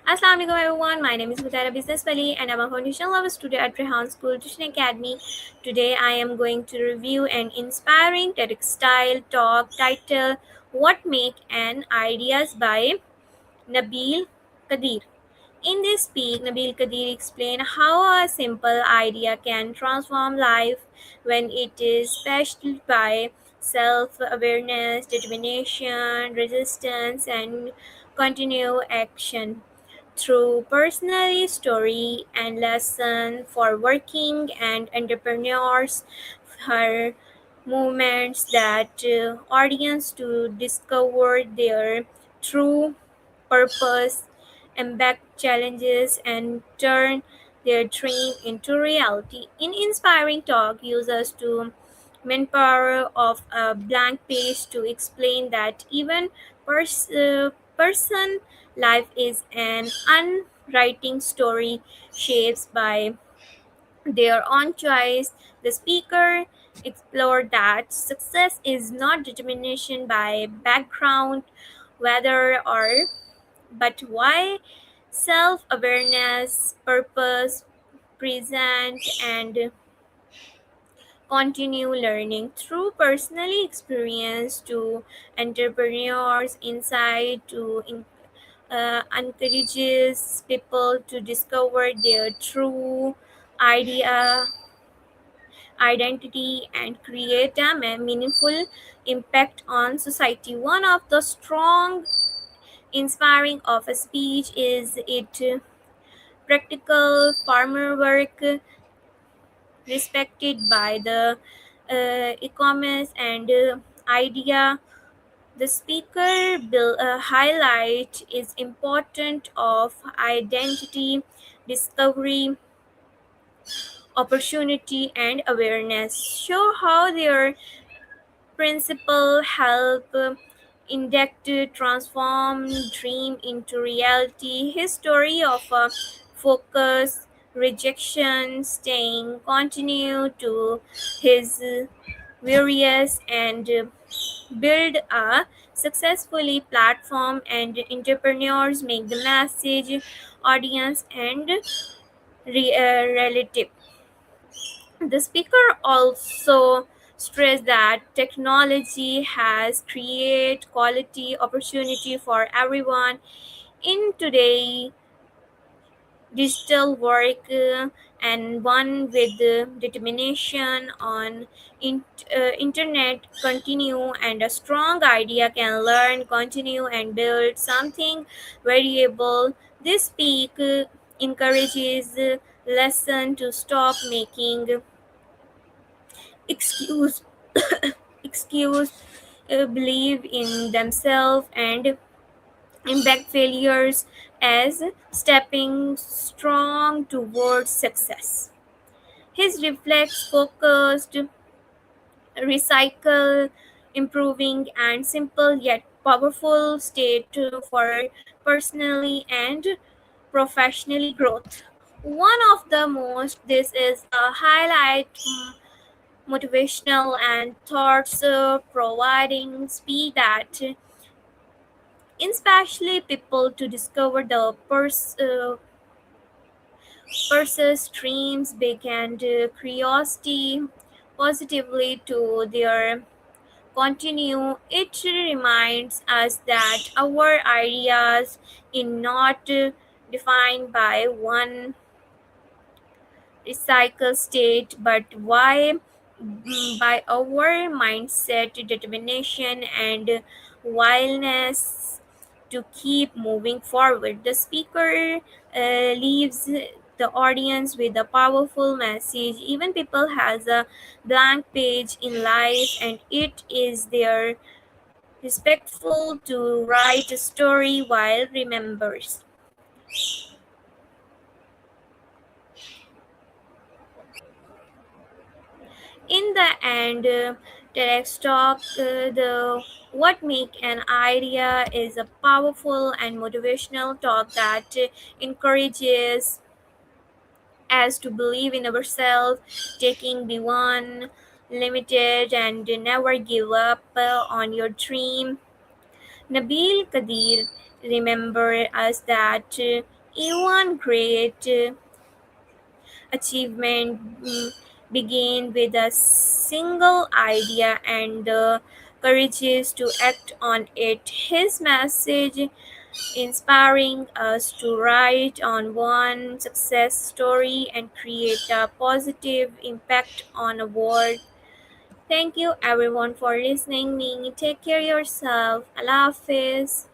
Assalamualaikum everyone. My name is Mutara Business Wali and I'm a foundation level student at Rehan School Tuition Academy. Today I am going to review an inspiring TEDx style talk titled What Make an Ideas by Nabil Kadir. In this speak, Nabil Kadir explained how a simple idea can transform life when it is backed by self-awareness, determination, resistance, and continued action. Through personal story and lesson for working and entrepreneurs, her movements that audience to discover their true purpose, embark challenges, and turn their dream into reality. In inspiring talk, users to manpower of a blank page to explain that even person life is an unwriting story shaped by their own choice. The speaker explored that success is not determination by background, whether or but why self awareness, purpose, present, and continue learning through personally experience to entrepreneurs insight to encourages people to discover their true idea identity and create a meaningful impact on society. One of the strong inspiring of a speech is it practical farmer work respected by the economists and idea. The speaker will highlight is important of identity discovery opportunity and awareness show how their principle help indeed transform dream into reality. His story of focus, rejection, staying continue to his various and build a successfully platform and entrepreneurs make the message audience and relative. The speaker also stressed that technology has created quality opportunity for everyone in today digital work and one with determination on internet continue and a strong idea can learn continue and build something variable. This speak encourages lesson to stop making excuse excuse believe in themselves and impact failures as stepping strong towards success. His reflex focused, recycle, improving, and simple yet powerful state for personally and professionally growth. One of the most this is a highlight motivational and thoughts providing speed that especially people to discover the purses dreams big and curiosity positively to their continue. It reminds us that our ideas is not defined by one recycle state but why by our mindset determination and wildness to keep moving forward. The speaker leaves the audience with a powerful message. Even people has a blank page in life and it is their respectful to write a story while remembers. In the end, TEDx talk, the what make an idea is a powerful and motivational talk that encourages us to believe in ourselves, taking beyond limited and never give up on your dream. Nabil Kadir remember us that Even great achievement begin with a single idea and the courage is to act on it. His message inspiring us to write on one success story and create a positive impact on a world. Thank you everyone for listening me. Take care yourself. Allah Hafiz.